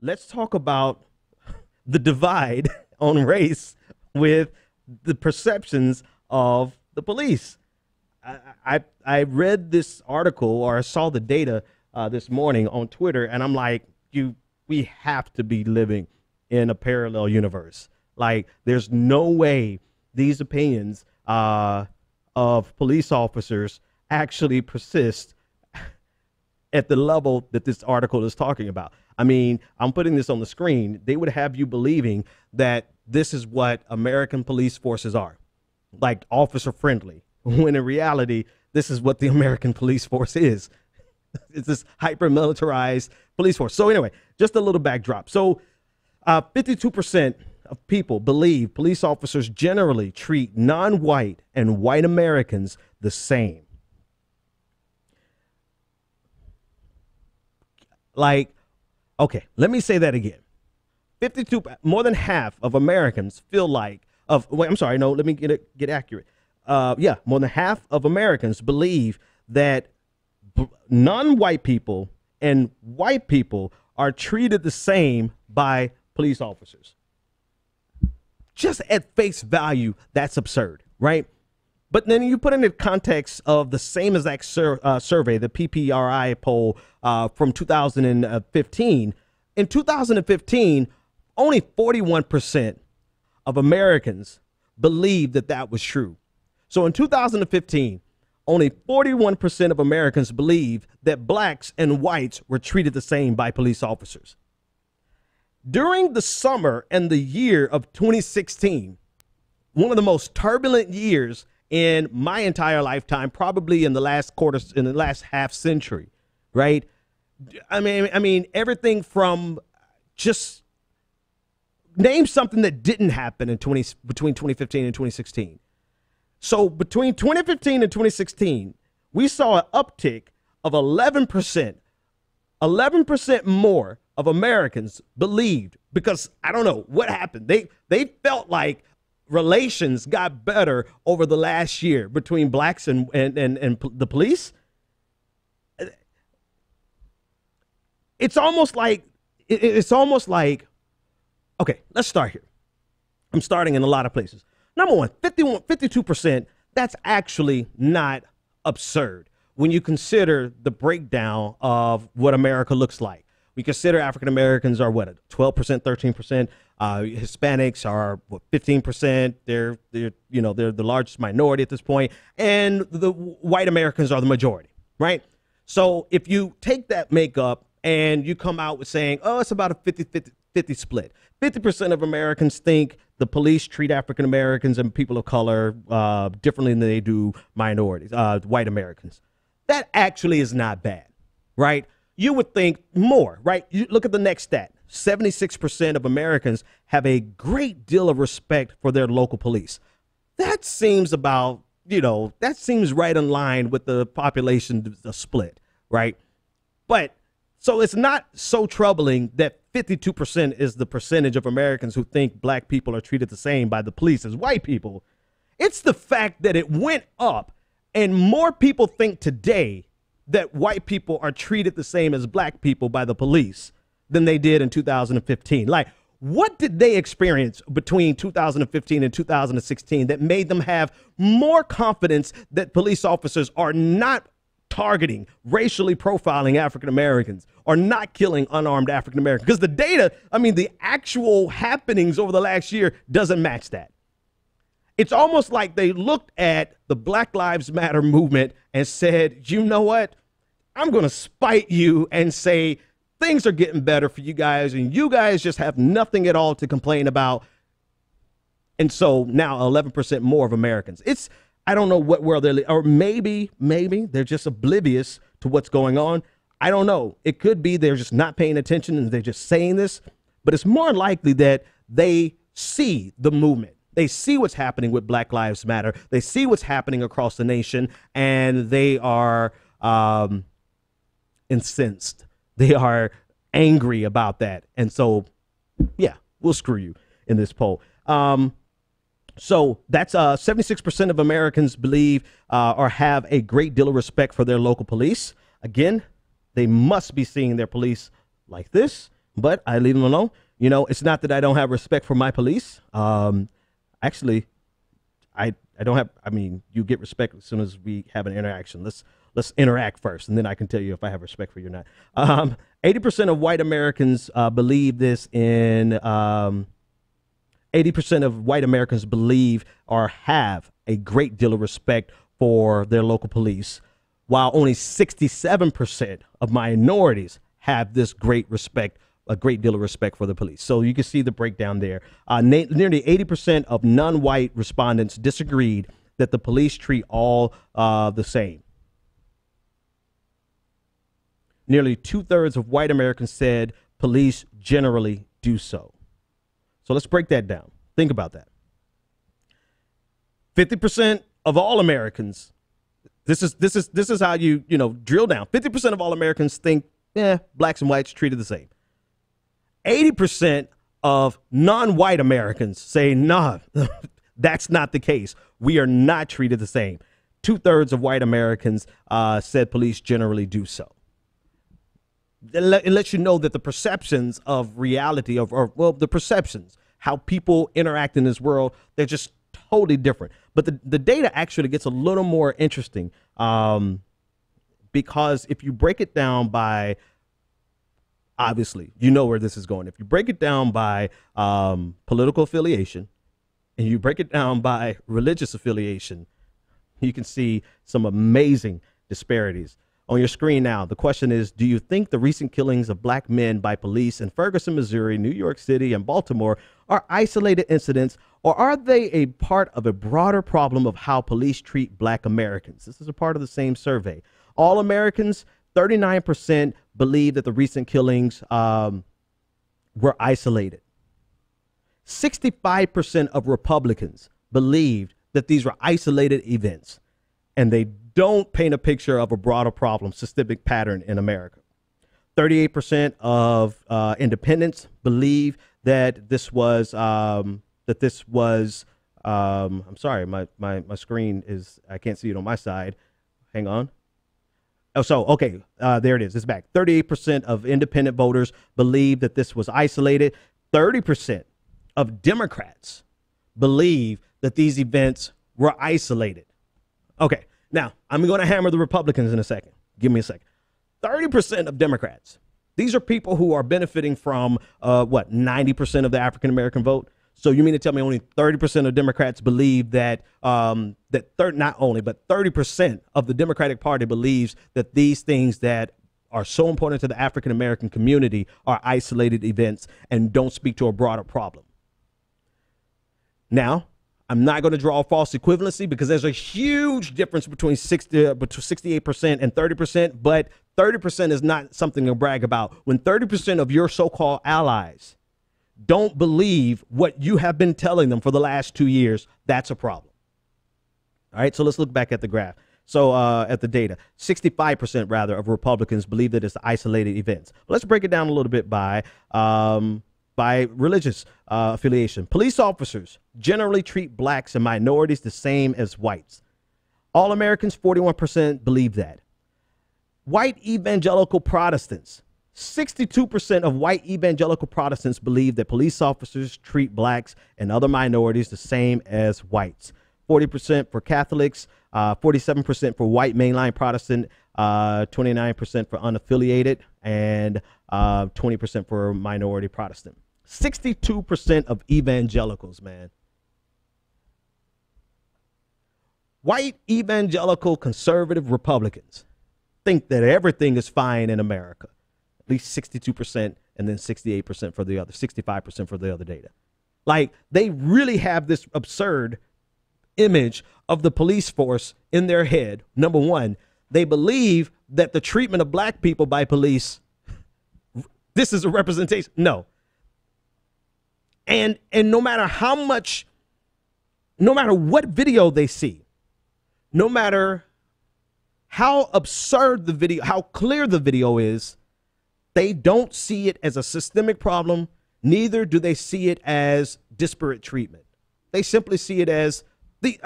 let's talk about the divide on race with the perceptions of the police. I read this article, or I saw the data this morning on Twitter, and I'm like, we have to be living in a parallel universe. Like, there's no way these opinions of police officers actually persist at the level that this article is talking about. I mean, I'm putting this on the screen. They would have you believing that this is what American police forces are, like officer friendly, when in reality, this is what the American police force is. It's this hyper militarized police force. So anyway, just a little backdrop. So 52% of people believe police officers generally treat non-white and white Americans the same. Like, okay, let me say that again. More than half of Americans feel like let me get accurate. More than half of Americans believe that non-white people and white people are treated the same by police officers. Just at face value, that's absurd, right? But then you put in the context of the same exact survey, the PPRI poll from 2015. In 2015, only 41% of Americans believed that was true. So in 2015, only 41% of Americans believe that blacks and whites were treated the same by police officers. During the summer and the year of 2016, one of the most turbulent years in my entire lifetime, probably in the last half century, right? I mean, everything from just name something that didn't happen between 2015 and 2016. So between 2015 and 2016, we saw an uptick of 11%. 11% more of Americans believed, because I don't know what happened. They felt like relations got better over the last year between blacks and the police. It's almost like, okay, let's start here. I'm starting in a lot of places. Number one, 52%, that's actually not absurd when you consider the breakdown of what America looks like. We consider African Americans are what, 12%, 13%. Hispanics are what, 15%. They're the largest minority at this point, and the white Americans are the majority, right? So if you take that makeup and you come out with saying, oh, it's about a 50-50 split. 50% of Americans think the police treat African Americans and people of color differently than they do minorities, white Americans. That actually is not bad, right? You would think more, right? You look at the next stat. 76% of Americans have a great deal of respect for their local police. That seems that seems right in line with the population split, right? But so it's not so troubling that 52% is the percentage of Americans who think black people are treated the same by the police as white people. It's the fact that it went up, and more people think today that white people are treated the same as black people by the police than they did in 2015. Like, what did they experience between 2015 and 2016 that made them have more confidence that police officers are not targeting, racially profiling African Americans, or not killing unarmed African Americans? Because the data, the actual happenings over the last year doesn't match that. It's almost like they looked at the Black Lives Matter movement and said, you know what? I'm going to spite you and say things are getting better for you guys, and you guys just have nothing at all to complain about. And so now 11% more of Americans. I don't know what world they're living, or maybe they're just oblivious to what's going on. I don't know. It could be they're just not paying attention and they're just saying this, but it's more likely that they see the movement. They see what's happening with Black Lives Matter. They see what's happening across the nation, and they are incensed. They are angry about that. And so, yeah, we'll screw you in this poll. So that's 76% of Americans believe or have a great deal of respect for their local police. Again, they must be seeing their police like this, but I leave them alone. You know, it's not that I don't have respect for my police. Actually, I don't have, I mean, you get respect as soon as we have an interaction. Let's interact first, and then I can tell you if I have respect for you or not. 80% of white Americans believe this in, 80% of white Americans believe or have a great deal of respect for their local police, while only 67% of minorities have this great respect, a great deal of respect for the police. So you can see the breakdown there. Nearly 80% of non-white respondents disagreed that the police treat all the same. Nearly 2/3 of white Americans said police generally do so. So let's break that down. Think about that. 50% of all Americans, this is how you drill down. 50% of all Americans think, blacks and whites treated the same. 80% of non-white Americans say, nah, that's not the case. We are not treated the same. 2/3 of white Americans said police generally do so. It lets you know that the perceptions of reality, the perceptions, how people interact in this world, they're just totally different. But the data actually gets a little more interesting because if you break it down by, obviously, you know where this is going. If you break it down by political affiliation and you break it down by religious affiliation, you can see some amazing disparities. On your screen now, the question is, do you think the recent killings of black men by police in Ferguson, Missouri, New York City, and Baltimore are isolated incidents, or are they a part of a broader problem of how police treat black Americans? This is a part of the same survey. All Americans, 39% believe that the recent killings were isolated. 65% of Republicans believed that these were isolated events, and they don't paint a picture of a broader problem, systemic pattern in America. 38% of independents believe that this was, I'm sorry, my screen is, I can't see it on my side. Hang on. Oh, so, okay, there it is. It's back. 38% of independent voters believe that this was isolated. 30% of Democrats believe that these events were isolated. Okay. Now, I'm going to hammer the Republicans in a second. Give me a second. 30% of Democrats, these are people who are benefiting from, 90% of the African-American vote. So you mean to tell me only 30% of Democrats believe that, not only, but 30% of the Democratic Party believes that these things that are so important to the African-American community are isolated events and don't speak to a broader problem. Now, I'm not going to draw a false equivalency because there's a huge difference between 68% and 30%, but 30% is not something to brag about. When 30% of your so-called allies don't believe what you have been telling them for the last 2 years, that's a problem. All right, so let's look back at the graph. So at the data, 65% rather of Republicans believe that it's isolated events. But let's break it down a little bit by religious affiliation. Police officers generally treat blacks and minorities the same as whites. All Americans, 41% believe that. White evangelical Protestants, 62% of white evangelical Protestants believe that police officers treat blacks and other minorities the same as whites. 40% for Catholics, 47% for white mainline Protestant, 29% for unaffiliated, and 20% for minority Protestant. 62% of evangelicals, man. White evangelical conservative Republicans think that everything is fine in America. At least 62%, and then 68% for the other, 65% for the other data. Like, they really have this absurd image of the police force in their head. Number one, they believe that the treatment of black people by police, this is a representation. No. And no matter how much, no matter what video they see, no matter how absurd the video, how clear the video is, they don't see it as a systemic problem. Neither do they see it as disparate treatment. They simply see it as the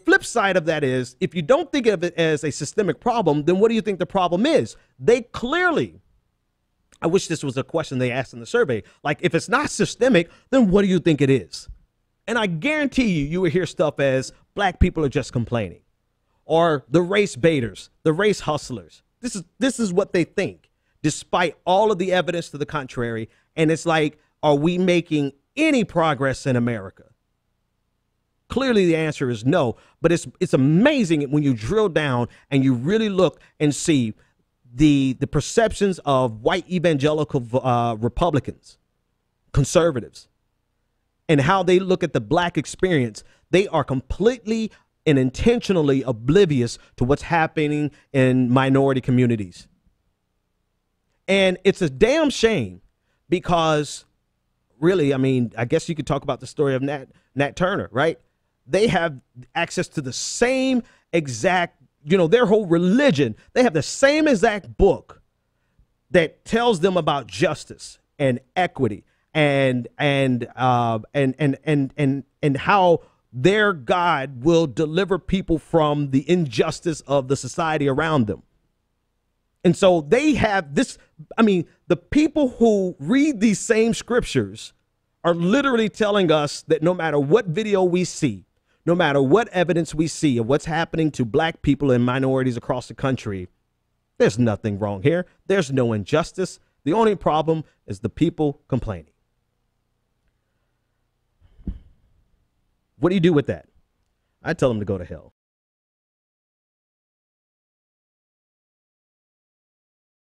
flip side of that is, if you don't think of it as a systemic problem, then what do you think the problem is? They clearly I wish this was a question they asked in the survey. Like, if it's not systemic, then what do you think it is? And I guarantee you would hear stuff as black people are just complaining, or the race baiters, the race hustlers. This is what they think, despite all of the evidence to the contrary. And it's like, are we making any progress in America? Clearly, the answer is no. But it's amazing when you drill down and you really look and see the perceptions of white evangelical Republicans, conservatives, and how they look at the black experience. They are completely and intentionally oblivious to what's happening in minority communities. And it's a damn shame, because really, I mean, I guess you could talk about the story of Nat Turner, right? They have access to the same exact, their whole religion. They have the same exact book that tells them about justice and equity and how their God will deliver people from the injustice of the society around them. And so they have this. I mean, the people who read these same scriptures are literally telling us that no matter what video we see, no matter what evidence we see of what's happening to black people and minorities across the country, there's nothing wrong here. There's no injustice. The only problem is the people complaining. What do you do with that? I tell them to go to hell.